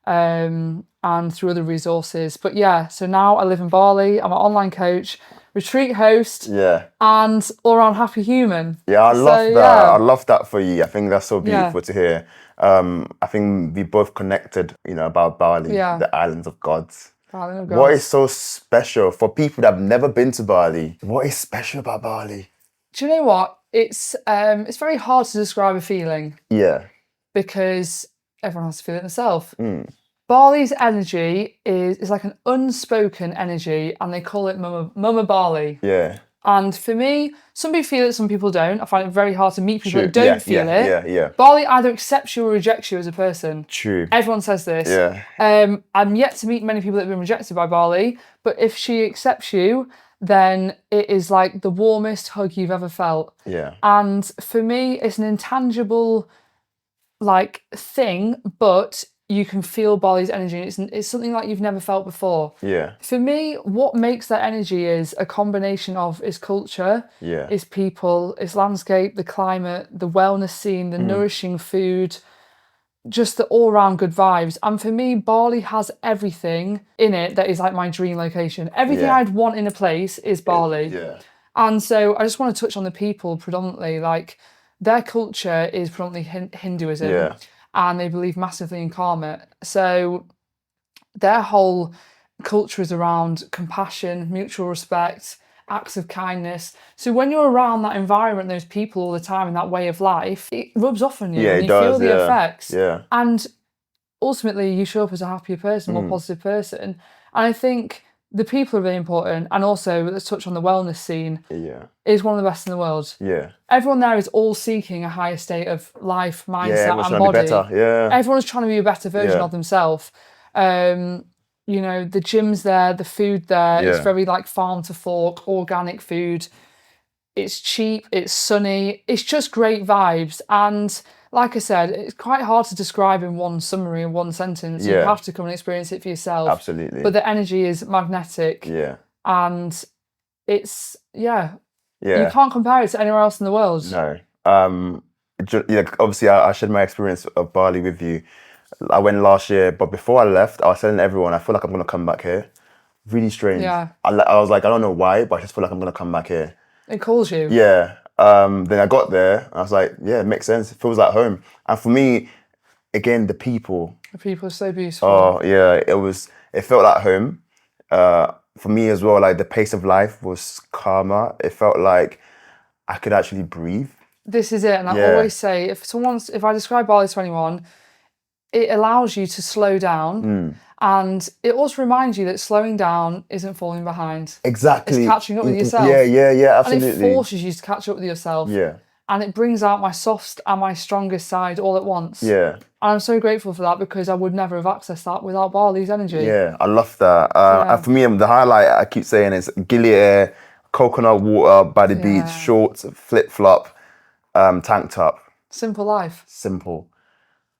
and through other resources. But so now I live in Bali. I'm an online coach, retreat host, and all-around happy human. Yeah, I love that. I love that for you. I think that's so beautiful to hear. I think we both connected, about Bali, the islands of gods. What is so special for people that have never been to Bali? What is special about Bali? Do you know what? It's very hard to describe a feeling. Yeah. Because everyone has to feel it themselves. Bali's energy is like an unspoken energy, and they call it Mama Bali. Yeah. And for me, some people feel it, some people don't. I find it very hard to meet people that don't feel it. Yeah. Bali either accepts you or rejects you as a person. True. Everyone says this. Yeah. I'm yet to meet many people that have been rejected by Bali, but if she accepts you, then it is like the warmest hug you've ever felt. Yeah. And for me, it's an intangible thing, but you can feel Bali's energy. It's something like you've never felt before. Yeah. For me, what makes that energy is a combination of its culture, its people, its landscape, the climate, the wellness scene, the nourishing food, just the all-round good vibes. And for me, Bali has everything in it that is like my dream location. Everything I'd want in a place is Bali. Yeah. And so I just want to touch on the people predominantly. Like, their culture is predominantly Hinduism, and they believe massively in karma. So their whole culture is around compassion, mutual respect, acts of kindness. So when you're around that environment, those people all the time, and that way of life, it rubs off on you. Yeah, and it you does, feel the effects. Yeah. And ultimately, you show up as a happier person, more positive person. And I think the people are really important. And also, let's touch on the wellness scene. Yeah. Is one of the best in the world. Yeah. Everyone there is all seeking a higher state of life, mindset, and body. Better. Yeah. Everyone's trying to be a better version of themselves. The gyms there, the food there, it's very like farm to fork, organic food. It's cheap, it's sunny, it's just great vibes. And like I said, it's quite hard to describe in one summary, in one sentence. You have to come and experience it for yourself. Absolutely. But the energy is magnetic. Yeah. And it's, you can't compare it to anywhere else in the world. No. Obviously, I shared my experience of Bali with you. I went last year, but before I left, I was telling everyone, I feel like I'm going to come back here. Really strange. Yeah. I was like, I don't know why, but I just feel like I'm going to come back here. It calls you. Yeah. Then I got there, and I was like, yeah, it makes sense. It feels like home. And for me, again, the people. The people are so beautiful. Oh, yeah. It felt like home. For me as well, like the pace of life was calmer. It felt like I could actually breathe. This is it. And I always say, if I describe Bali to anyone, it allows you to slow down. And it also reminds you that slowing down isn't falling behind. Exactly. It's catching up with yourself. Yeah, absolutely. And it forces you to catch up with yourself. Yeah. And it brings out my soft and my strongest side all at once. Yeah. And I'm so grateful for that, because I would never have accessed that without Bali's energy. Yeah, I love that. And for me, the highlight I keep saying is gilly air, coconut water by the beach, shorts, flip-flop, tank top. Simple life. Simple.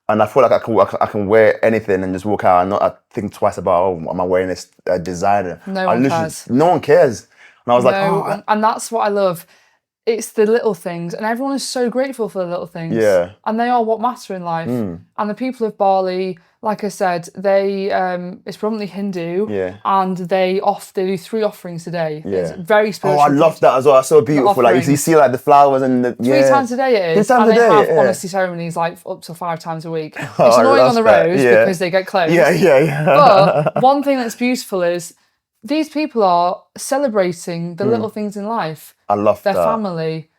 And I feel like I can wear anything and just walk out and not think twice about, am I wearing this designer? No one cares. No one cares. And I was and that's what I love. It's the little things, and everyone is so grateful for the little things. Yeah. And they are what matter in life. And the people of Bali, like I said, they it's predominantly Hindu. Yeah. And they do 3 offerings a day. Yeah. It's very spiritual. Oh, I love that as well. It's so beautiful. Like you see like the flowers and the 3 times a day it is. 3 times and a day. They have honesty ceremonies like up to 5 times a week. It's Oh, annoying on the that's road fair. because they get closed. Yeah. But one thing that's beautiful is these people are celebrating the little things in life. I love Their that. family,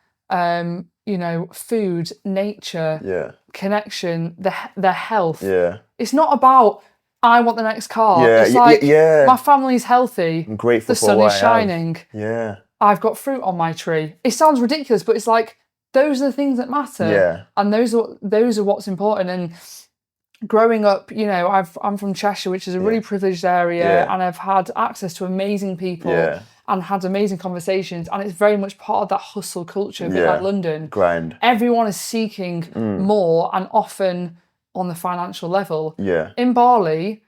food, nature, connection, their health. Yeah. It's not about, I want the next car. Yeah, It's like, yeah. my family's healthy. I'm grateful the for sun what is I shining. have. Yeah. I've got fruit on my tree. It sounds ridiculous, but it's like, those are the things that matter. Yeah. And those are what's important. And growing up, I'm from Cheshire, which is a really privileged area, and I've had access to amazing people and had amazing conversations. And it's very much part of that hustle culture, a bit like London. Grind. Everyone is seeking more, and often on the financial level. Yeah. In Bali,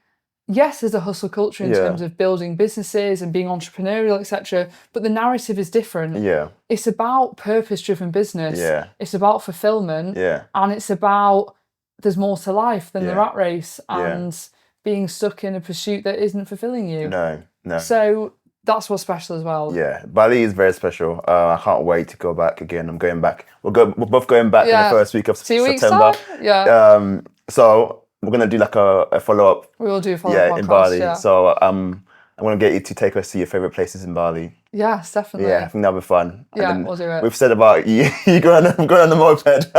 yes, there's a hustle culture in terms of building businesses and being entrepreneurial, etc. But the narrative is different. Yeah. It's about purpose-driven business. Yeah. It's about fulfillment. Yeah. And it's about there's more to life than the rat race and being stuck in a pursuit that isn't fulfilling you. No. So that's what's special as well. Yeah, Bali is very special. I can't wait to go back again. I'm going back. We're both going back in the first week of 2 weeks September. time? Yeah. So we're gonna do like a follow-up. We will do a follow-up podcast, in Bali. So I'm gonna get you to take us to your favorite places in Bali. Yes, definitely. Yeah, I think that'll be fun. Yeah, we'll do it. We've said about you going on the moped.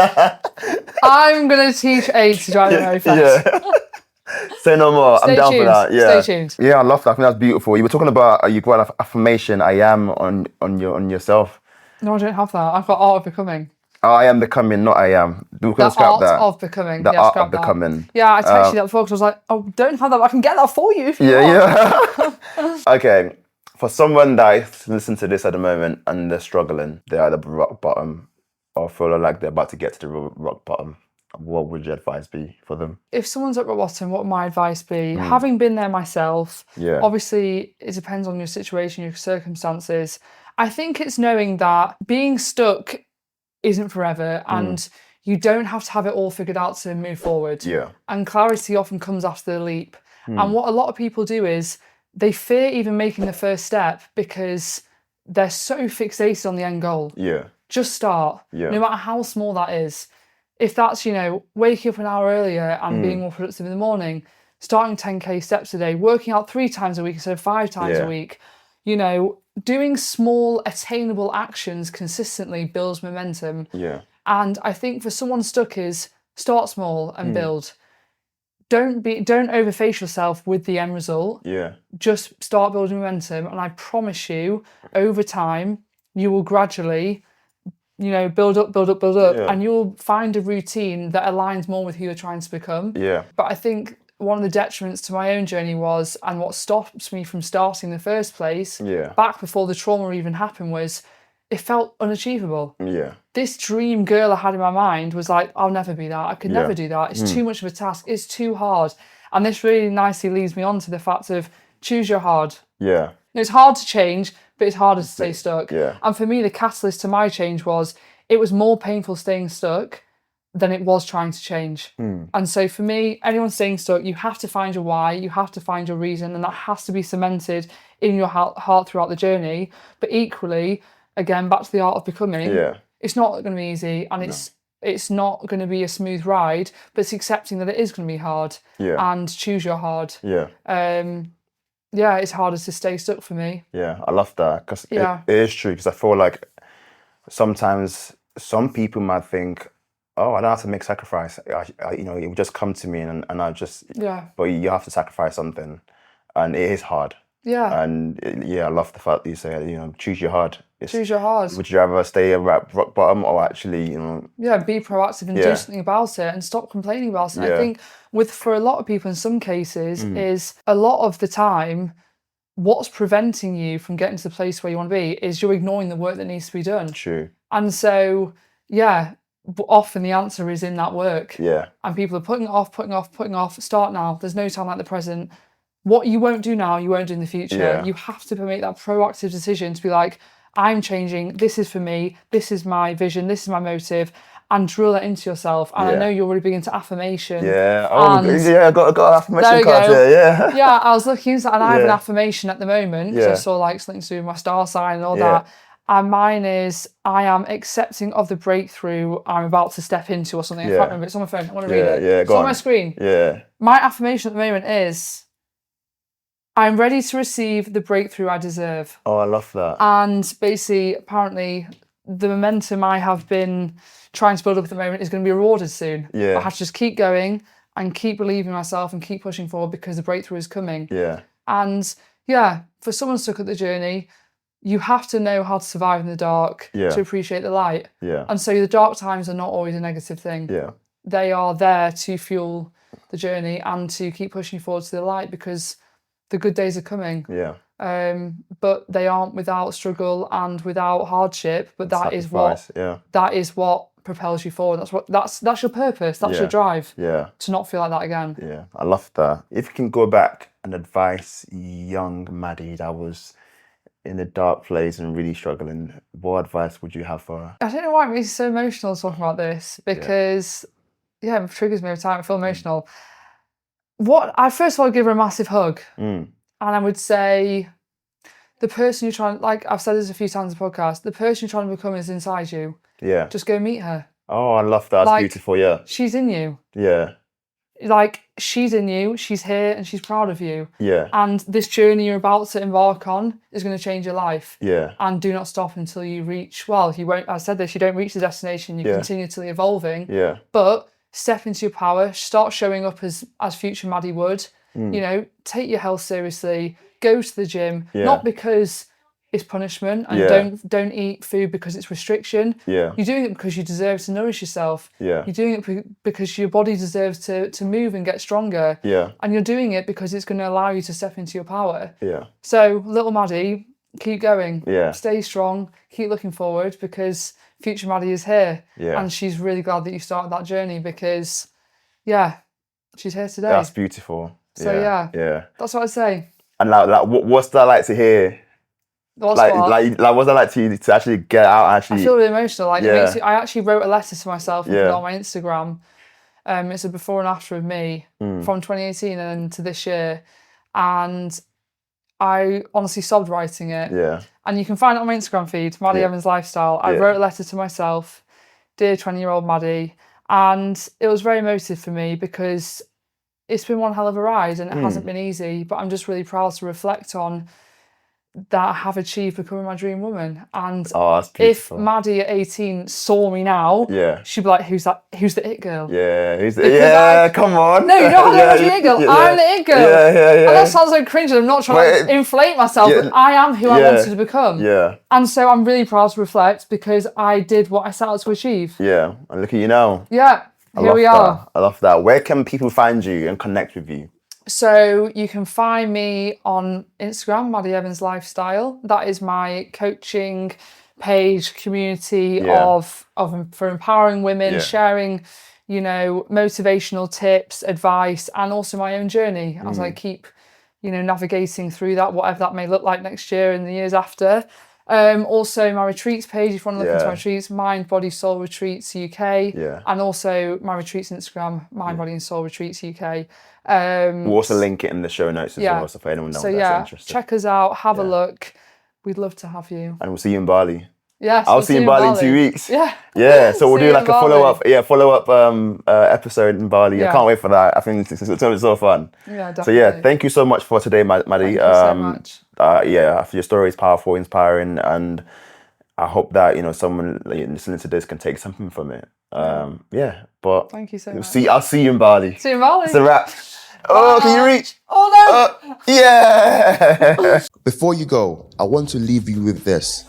I'm gonna teach Aid to drive the moped. Yeah. Say no more. I'm down for that. Yeah. Stay tuned. Yeah, I love that. I think that's beautiful. You were talking about you got an affirmation. I am on yourself. No, I don't have that. I've got Art of Becoming. I am becoming, not I am. We can scrap that. Art of Becoming. The yeah, art scrap of that. becoming. Yeah, I texted you that before because I was like, oh, don't have that, but I can get that for you if you want. Yeah. Okay. For someone that is listening to this at the moment and they're struggling, they're at the rock bottom, or feel like they're about to get to the rock bottom, what would your advice be for them? If someone's at rock bottom, what would my advice be? Having been there myself, obviously it depends on your situation, your circumstances. I think it's knowing that being stuck isn't forever and you don't have to have it all figured out to move forward. Yeah. And clarity often comes after the leap. And what a lot of people do is they fear even making the first step because they're so fixated on the end goal. Yeah. Just start. Yeah. No matter how small that is. If that's, waking up an hour earlier and being more productive in the morning, starting 10K steps a day, working out 3 times a week instead of 5 times a week, doing small attainable actions consistently builds momentum. Yeah. And I think for someone stuck is start small and build. Don't overface yourself with the end result. Yeah. Just start building momentum. And I promise you, over time, you will gradually build up, and you'll find a routine that aligns more with who you're trying to become. Yeah. But I think one of the detriments to my own journey was, and what stops me from starting in the first place, back before the trauma even happened, was it felt unachievable. Yeah. This dream girl I had in my mind was like, I'll never be that. I could never do that. It's too much of a task. It's too hard. And this really nicely leads me on to the fact of choose your hard. Yeah. It's hard to change, but it's harder to stay stuck. Yeah. And for me, the catalyst to my change was it was more painful staying stuck than it was trying to change. And so for me, anyone staying stuck, you have to find your why, you have to find your reason, and that has to be cemented in your heart throughout the journey. But equally, again, back to the art of becoming, it's not going to be easy, and it's not going to be a smooth ride, but it's accepting that it is going to be hard and choose your hard. It's harder to stay stuck for me. Yeah, I love that because it is true, because I feel like sometimes some people might think, oh, I don't have to make sacrifice. It will just come to me and I just, but you have to sacrifice something, and it is hard. Yeah. And I love the fact that you say, choose your hard. Choose your hard. Would you rather stay at rock bottom or actually, be proactive and do something about it and stop complaining about it. I think for a lot of people in some cases is a lot of the time, what's preventing you from getting to the place where you want to be is you're ignoring the work that needs to be done. True. And so, often the answer is in that work. Yeah. And people are putting it off. Start now. There's no time like the present. What you won't do now, you won't do in the future. Yeah. You have to make that proactive decision to be like, I'm changing. This is for me. This is my vision. This is my motive. And drill that into yourself. And I know you're really big into affirmation. Yeah. Oh, I got an affirmation card here. Yeah. Yeah, I was looking into that, and I have an affirmation at the moment. So I saw something to do with my star sign and all that. And mine is, I am accepting of the breakthrough I'm about to step into, or something. I can't remember. It's on my phone. I want to read it. Yeah, it's on my screen. Yeah. My affirmation at the moment is, I'm ready to receive the breakthrough I deserve. Oh, I love that. And basically, apparently, the momentum I have been trying to build up at the moment is going to be rewarded soon. Yeah. I have to just keep going and keep believing in myself and keep pushing forward because the breakthrough is coming. Yeah. And yeah, for someone stuck at the journey, you have to know how to survive in the dark to appreciate the light. Yeah. And so the dark times are not always a negative thing. Yeah. They are there to fuel the journey and to keep pushing forward to the light because the good days are coming. Yeah. But they aren't without struggle and without hardship. But that is what propels you forward. That's your purpose. That's your drive. Yeah. To not feel like that again. Yeah. I love that. If you can go back and advise young Maddie that was in a dark place and really struggling, what advice would you have for her? I don't know why it makes me so emotional talking about this because it triggers me every time. I feel emotional. First of all, I'd give her a massive hug. And I would say, the person you're trying, like I've said this a few times in the podcast, the person you're trying to become is inside you. Yeah. Just go meet her. Oh, I love that. That's beautiful, yeah. She's in you. Yeah. Like, she's in you, she's here, and she's proud of you. Yeah. And this journey you're about to embark on is going to change your life. Yeah. And do not stop until you reach, I said this, you don't reach the destination, you continue to evolving. Yeah. But step into your power, start showing up as future Maddie would. You know, take your health seriously, go to the gym, not because it's punishment, and don't eat food because it's restriction. Yeah. You're doing it because you deserve to nourish yourself. Yeah. You're doing it because your body deserves to move and get stronger. Yeah. And you're doing it because it's going to allow you to step into your power. Yeah. So, little Maddie, keep going. Yeah. Stay strong, keep looking forward because future Maddie is here. Yeah. And she's really glad that you started that journey because, she's here today. That's beautiful. So yeah, that's what I'd say. And like, what's that like to hear? What's that like to actually get out? And actually, I feel really emotional. Like I actually wrote a letter to myself and put it on my Instagram. It's a before and after of me from 2018 and to this year, and I honestly sobbed writing it. Yeah. And you can find it on my Instagram feed, Maddie Evans Lifestyle. I wrote a letter to myself, dear 20-year-old Maddie, and it was very emotive for me because it's been one hell of a ride and it hasn't been easy, but I'm just really proud to reflect on that I have achieved becoming my dream woman. And if Maddie at 18 saw me now, she'd be like, who's the it girl? Yeah, come on. No, you're not the it girl. I'm the it girl. Yeah. And that sounds so cringe. I'm not trying to inflate myself, but I am who I wanted to become. Yeah. And so I'm really proud to reflect because I did what I set out to achieve. Yeah, and look at you now. Yeah. Here we are. I love that. Where can people find you and connect with you? So you can find me on Instagram, Maddie Evans Lifestyle. That is my coaching page, community for empowering women, sharing, motivational tips, advice, and also my own journey as I keep, navigating through that, whatever that may look like next year and the years after. Also my retreats page, if you want to look into my retreats, Mind, Body, Soul Retreats UK. And also my retreats Instagram, Mind, Body and Soul Retreats UK. We'll also link it in the show notes as well, so for anyone else that's interested. Check us out, have a look. We'd love to have you. And we'll see you in Bali. Yes, I'll see you in Bali in 2 weeks. Yeah. So we'll do like a follow-up episode in Bali. I can't wait for that. I think it's so fun. Yeah, definitely. So thank you so much for today, Maddie. Thank you so much. Your story is powerful, inspiring, and I hope that someone listening to this can take something from it. But thank you so much. I'll see you in Bali. See you in Bali. It's a wrap. Oh, can you reach? Oh no! Yeah. Before you go, I want to leave you with this.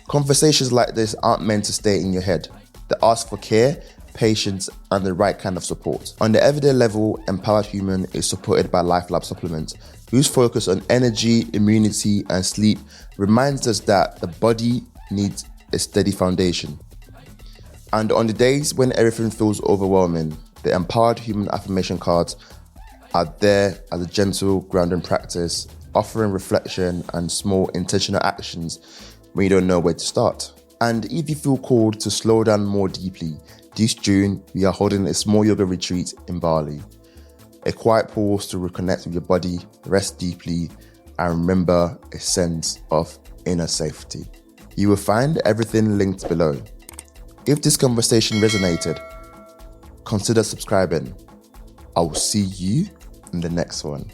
Conversations like this aren't meant to stay in your head. They ask for care, patience, and the right kind of support. On the everyday level, Empowered Human is supported by LifeLab Supplements, whose focus on energy, immunity, and sleep reminds us that the body needs a steady foundation. And on the days when everything feels overwhelming, the Empowered Human affirmation cards are there as a gentle, grounding practice, offering reflection and small intentional actions when you don't know where to start. And if you feel called to slow down more deeply, this June we are holding a small yoga retreat in Bali. A quiet pause to reconnect with your body, rest deeply, and remember a sense of inner safety. You will find everything linked below. If this conversation resonated, consider subscribing. I will see you in the next one.